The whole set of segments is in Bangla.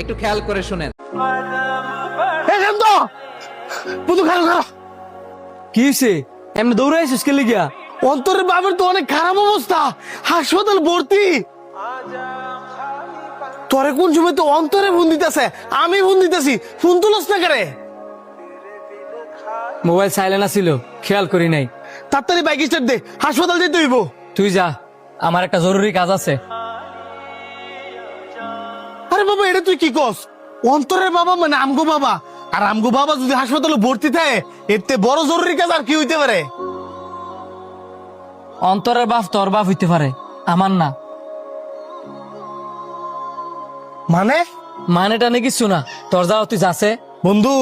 একটু খেয়াল করে শুনেন। কি হয়েছে? এমনি দৌড়ে আসিস কে লিগিয়া? অন্তরের বাবার তো অনেক খারাপ অবস্থা, হাসপাতাল ভর্তি। তোরে কোন সময় তো অন্তরে ফোন দিতেছে, আমি ফোন দিতেছি, ফোন তুলস না করে। মোবাইল সাইলেন্ট আছিল, খেয়াল করি নাই। তাড়াতাড়ি বাইক স্টার্ট দে, হাসপাতাল যেতে হইব। তুই যা, আমার একটা জরুরি কাজ আছে। আরে বাবা, এটা তুই কি কস? অন্তরের বাবা মানে আমগো বাবা, আর আমগো বাবা যদি হাসপাতালে ভর্তি থাকে, এতে বড় জরুরি কাজ আর কি হইতে পারে? অন্তরের বাপ তোর বাপ হইতে পারে, আমার না। মানে মানেটা নাকি কিছু না, তোর যাও তুই যাচ্ছে। বন্ধু,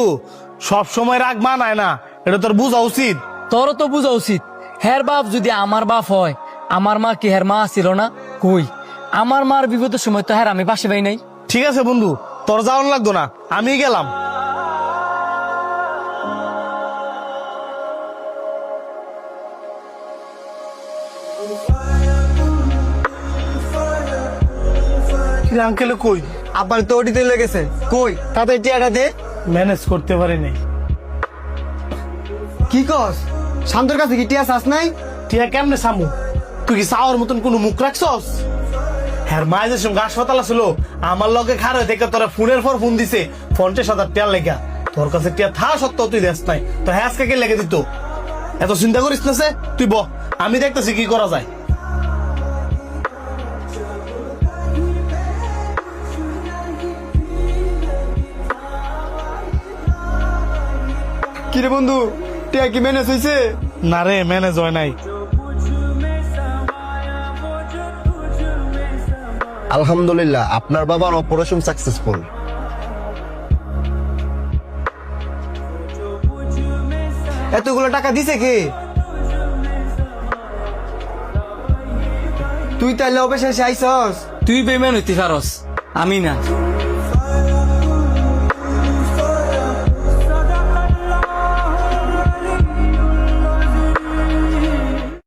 সব সময় রাগ মানায় না, এটা তোর বোঝা উচিত। তোরও তো বোঝা উচিত। হের বাপ যদি আমার বাপ হয়, আমার মা কি হের মা ছিল না? কই, আমার মার বিপদের সময় তো হের আমি পাশে পাই নাই। ঠিক আছে বন্ধু, তোর যাওয়ান লাগতো না, আমি গেলাম। আঙ্কেলে কই? আবার তো ওটিতে লেগেছে। কই তাতে টিয়াটা দে। ম্যানেজ করতে পারিনি। কি কস? শান্তর কাছে কি টিয়া চাস নাই? টিয়া কেমনে সামু? তুই কি চাওয়ার মতন কোনো মুখ রাখছস? হ্যাঁ, মায়ের সঙ্গে হাসপাতাল ছিল, আমার লগে খারাপ থেকে তোরা ফোনের পর ফোন দিছে 50,000 টিয়া লেগা। তোর কাছে টিয়া থা সত্ত্বেও তুই দেশ নাই, তো হ্যাঁ কে লেগে দিত? এত চিন্তা করিস না সে, তুই ব, আমি দেখতেছি কি করা যায়। কিরে বন্ধু, টিয়া কি ম্যানেজ হয়েছে? না রে, ম্যানেজ হয় নাই। আলহামদুলিল্লাহ, আপনার বাবার অপারেশন সাকসেসফুল। এতগুলো টাকা দিছে কে? তুই তাইলে অবশেষে আইসস। তুই বেমান হইতে পারস, আমি না।